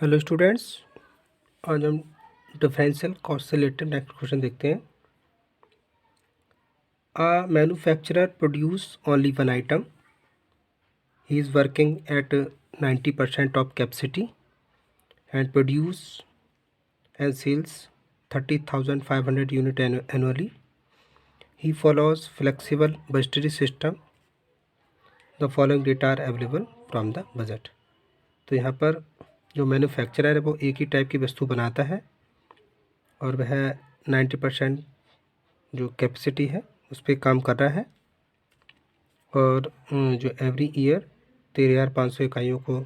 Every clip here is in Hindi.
Hello students. आज हम डिफरेंशियल कॉस्ट से रिलेटेड नेक्स्ट क्वेश्चन देखते हैं। A manufacturer produce only one item, he is working at 90% of capacity and produce and sales 30,500 unit annually. He follows flexible budgetary system. The following data are available from the budget. तो यहाँ पर जो मैन्युफैक्चरर है वो एक ही टाइप की वस्तु बनाता है और वह 90% जो कैपेसिटी है उस पर काम कर रहा है और जो एवरी ईयर 13,500 इकाइयों को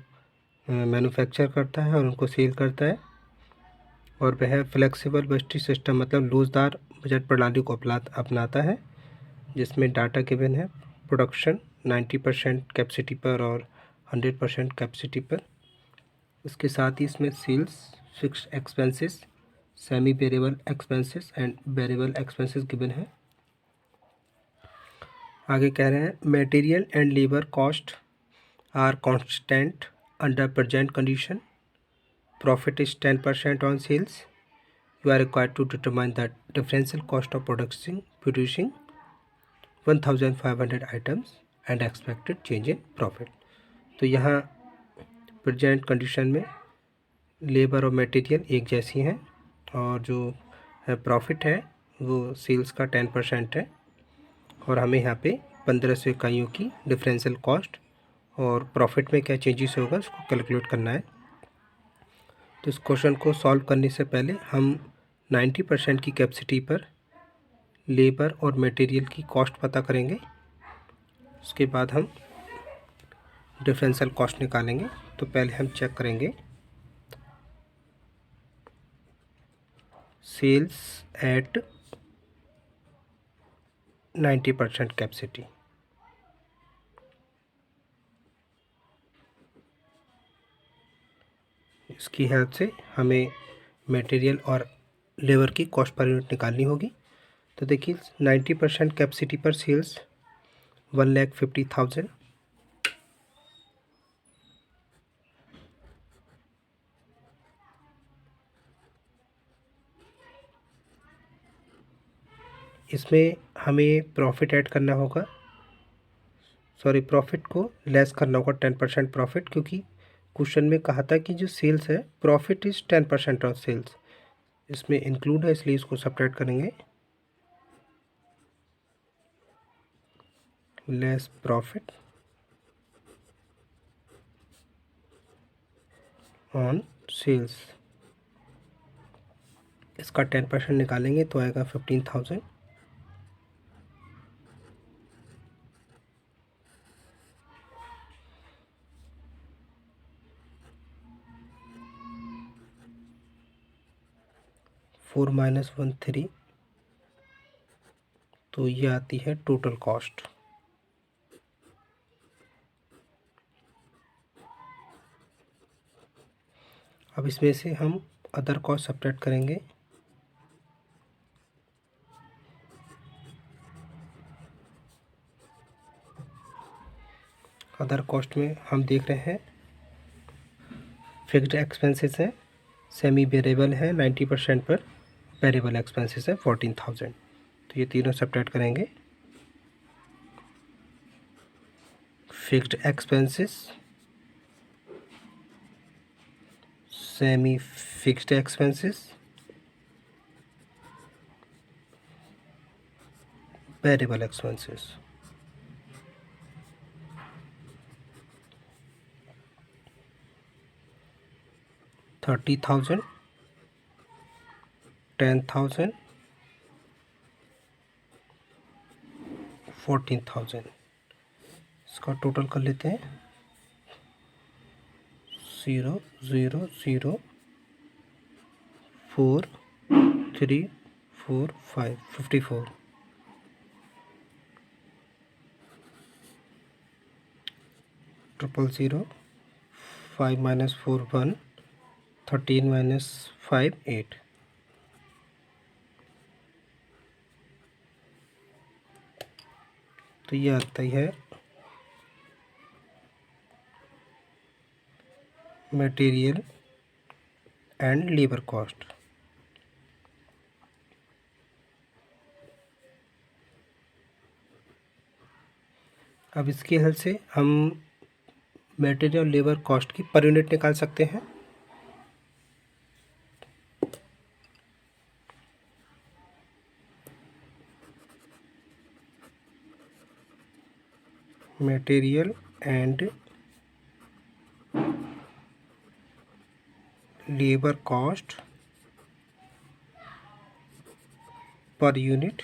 मैन्युफैक्चर करता है और उनको सेल करता है। और वह फ्लेक्सिबल बजटरी सिस्टम मतलब लोचदार बजट प्रणाली को अपनाता है, जिसमें डाटा गिवन है प्रोडक्शन 90% कैपेसिटी पर और 100% कैपेसिटी पर। इसके साथ ही इसमें sales, fixed expenses, semi variable expenses and variable expenses given है। आगे कह रहे हैं material and labour cost are constant under present condition, profit is 10% on sales, you are required to determine the differential cost of producing 1,500 items and expected change in profit. तो यहाँ प्रेजेंट कंडीशन में लेबर और मटेरियल एक जैसी हैं और जो प्रॉफिट है वो सेल्स का 10% है और हमें यहाँ पे 1500 इकाइयों की डिफरेंशियल कॉस्ट और प्रॉफिट में क्या चेंजेस होगा उसको कैलकुलेट करना है। तो इस क्वेश्चन को सॉल्व करने से पहले हम 90% की कैपेसिटी पर लेबर और मटेरियल की कॉस्ट पता करेंगे, उसके बाद हम डिफरेंशियल कॉस्ट निकालेंगे। तो पहले हम चेक करेंगे सेल्स एट 90% कैपेसिटी। इसकी हेल्प से हमें मटेरियल और लेबर की कॉस्ट पर यूनिट निकालनी होगी। तो देखिए 90% कैपेसिटी पर सेल्स 1,50,000, इसमें हमें प्रॉफिट ऐड करना होगा, प्रॉफिट को लेस करना होगा 10% प्रॉफिट, क्योंकि क्वेश्चन में कहा था कि जो सेल्स है प्रॉफिट इज़ 10% ऑफ सेल्स, इसमें इंक्लूड है इसलिए इसको सब्ट्रैक्ट करेंगे। लेस प्रॉफिट ऑन सेल्स, इसका 10% निकालेंगे तो आएगा 15,000। फोर माइनस 1 3, तो ये आती है टोटल कॉस्ट। अब इसमें से हम अदर कॉस्ट सब्ट्रैक्ट करेंगे। अदर कॉस्ट में हम देख रहे हैं फिक्स्ड एक्सपेंसेस है, सेमी वेरिएबल है 90% पर, वेरिएबल एक्सपेंसेस है 14,000। तो ये तीनों सब्ट्रैक्ट करेंगे। Fixed expenses, semi fixed expenses, variable expenses. $30,000, $10,000, $14,000, इसका टोटल कर लेते हैं। 0 0 0 4 3 4 5 54, 0 5 minus 4 1, 13 minus 5 8। तो ये आता ही है मटेरियल एंड लेबर कॉस्ट। अब इसकी हेल्प से हम मटेरियल और लेबर कॉस्ट की पर यूनिट निकाल सकते हैं। Material and labour cost per unit.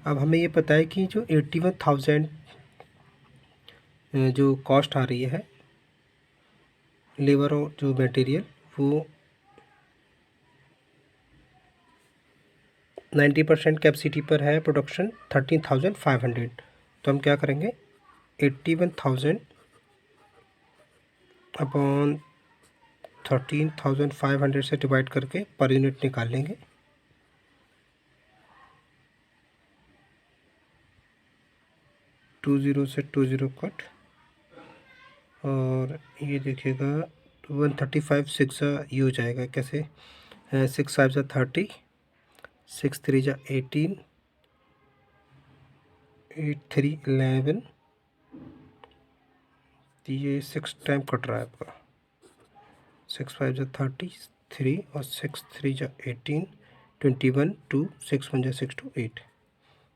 अब हमें ये पता है कि जो 81,000 जो कॉस्ट आ रही है लेबर और जो मटेरियल, वो 90% कैपेसिटी पर है प्रोडक्शन 13,500। तो हम क्या करेंगे, 81,000 अपॉन 13,500 से डिवाइड करके पर यूनिट निकाल लेंगे। टू ज़ीरो से 2 ज़ीरो कट, और ये देखिएगा 135 6 ये हो जाएगा कैसे, 6 5 जा 30, 6 3 जा 18, 8 3 11, ये 6 टाइम कट रहा है आपका, 6 5 जा 33 और 6 3 जा 18, 21 2 6 1 जा 6 2 8।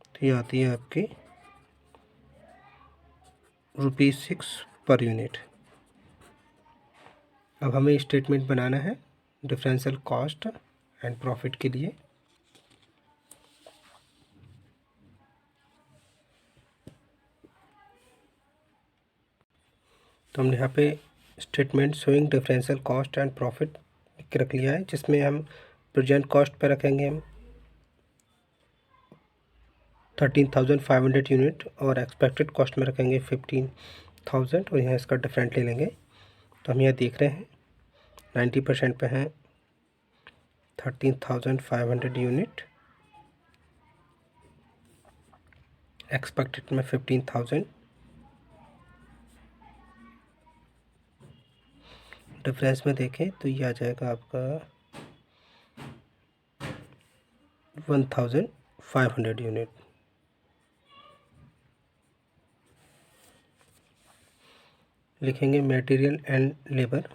तो ये आती है आपकी ₹6 पर यूनिट। अब हमें स्टेटमेंट बनाना है डिफरेंशियल कॉस्ट एंड प्रॉफिट के लिए। तो हमने यहाँ पे statement showing differential cost and profit रख लिया है, जिसमें हम प्रेजेंट कॉस्ट पे रखेंगे हम 13,500 यूनिट, और एक्सपेक्टेड कॉस्ट में रखेंगे 15,000, और यहाँ इसका डिफरेंट ले लेंगे। तो हम यहाँ देख रहे हैं 90% पे हैं 13,500 यूनिट, एक्सपेक्टेड में 15,000, डिफरेंस में देखें तो ये आ जाएगा आपका 1,500 यूनिट। लिखेंगे मटेरियल एंड लेबर।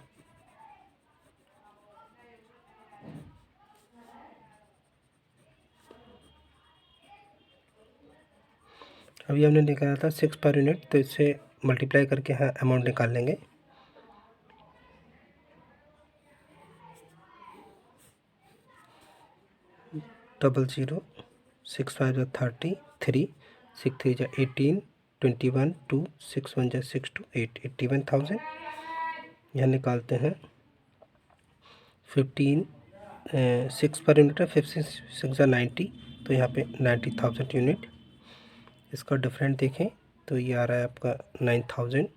अभी हमने निकाला था 6 पर यूनिट, तो इससे मल्टीप्लाई करके हाँ अमाउंट निकाल लेंगे। डबल ज़ीरो, 6 5 जा 33, 6 3 जा 18, 21 2 6 1 जा 6 2 8, 81,000। यहाँ निकालते हैं 15 6 पर यूनिट है, 15 6 जा 90, तो यहाँ पे 90,000 यूनिट। इसका डिफरेंट देखें तो ये आ रहा है आपका 9,000।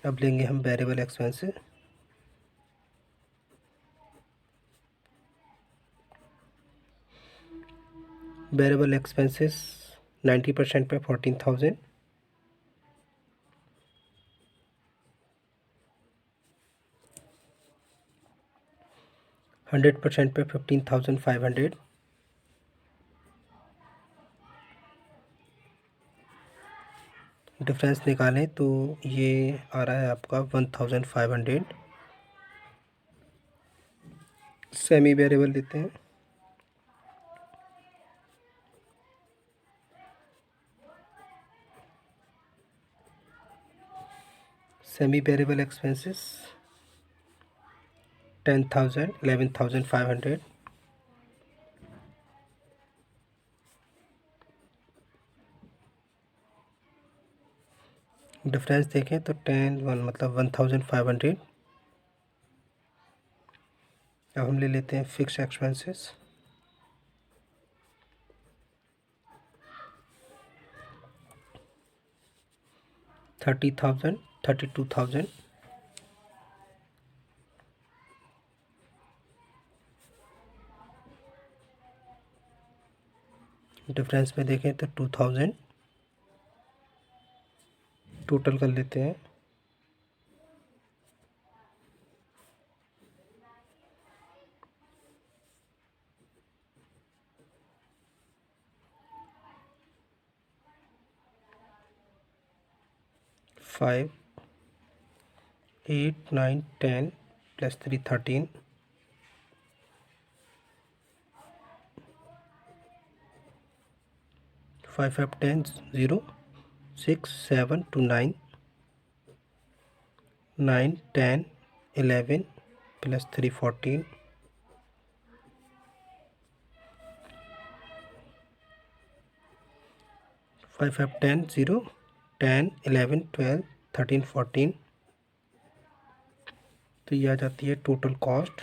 अब लेंगे हम वेरिएबल एक्सपेंसेस। वेरिएबल एक्सपेंसेस 90% पे 14,000, 100% पे 15,500, डिफरेंस निकालें तो ये आ रहा है आपका 1,500। सेमी वेरिएबल लेते हैं। सेमी वेरिएबल एक्सपेंसेस 10,000, 11,500, डिफरेंस देखें तो 10 1 मतलब 1,500। अब हम ले लेते हैं फिक्स एक्सपेंसेस। $30,000, 32,000, डिफरेंस में देखें तो 2,000। टोटल कर लेते हैं 5 8 9 10 plus 3 13 5 5 10 0 6 7 to 9 9 10 11 plus 3 14 5 5 10 0 10 11 12 13 14। तो ये आ जाती है टोटल कॉस्ट।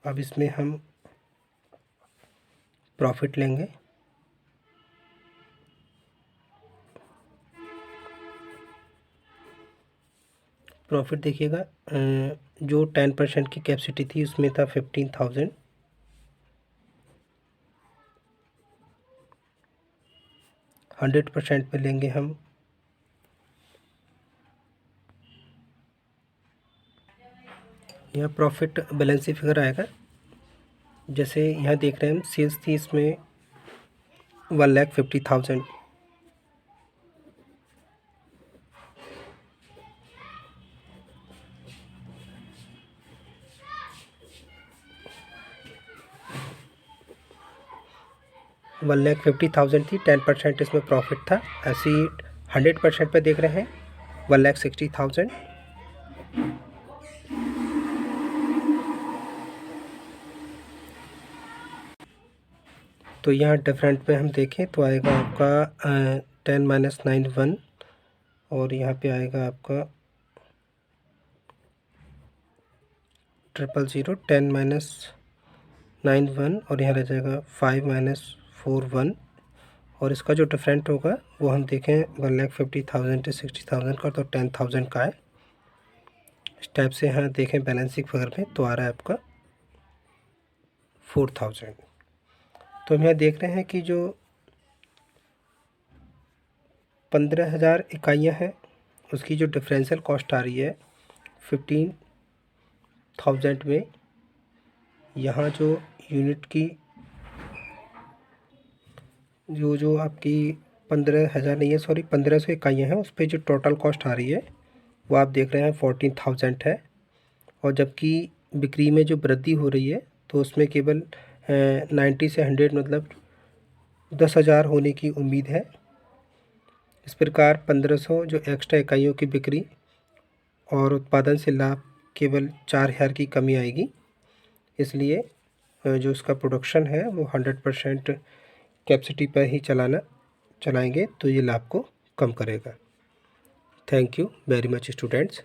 अब इसमें हम प्रॉफिट लेंगे। प्रॉफिट देखिएगा, जो 10% की कैपेसिटी थी उसमें था 15,000। 100% पे लेंगे हम यहाँ प्रॉफिट बैलेंस शीट फिगर आएगा। जैसे यहाँ देख रहे हैं हम सेल्स थी इसमें 1,50,000। $1,50,000 थी, 10% इसमें प्रॉफिट था। ऐसे 100% पे देख रहे हैं 1,60,000। तो यहाँ डिफरेंट पे हम देखें तो आएगा आपका 10 - 9 1, और यहाँ पे आएगा आपका 000 10 - 9 1, और यहाँ रह जाएगा 5 - 4 1। और इसका जो डिफरेंट होगा वो हम देखें 1,50,000 से 60,000 का, तो 10,000 का है। इस टाइप से यहाँ देखें बैलेंसिंग फिगर में तो आ रहा है आपका 4,000। तो हम यहाँ देख रहे हैं कि जो 15,000 इकाइयाँ हैं उसकी जो डिफरेंशियल कॉस्ट आ रही है 15,000 में। यहाँ जो यूनिट की जो आपकी 15,000 नहीं है, सॉरी 1,500 इकाइयाँ हैं, उस पर जो टोटल कॉस्ट आ रही है वो आप देख रहे हैं 14,000 है। और जबकि बिक्री में जो वृद्धि हो रही है तो उसमें केवल 90 से 100 मतलब 10,000 होने की उम्मीद है। इस प्रकार 1,500 जो एक्स्ट्रा इकाइयों की बिक्री और उत्पादन से लाभ केवल 4,000 की कमी आएगी। इसलिए जो इसका प्रोडक्शन है वो 100% कैपेसिटी पर ही चलाएंगे तो ये लाभ को कम करेगा। Thank you very much students.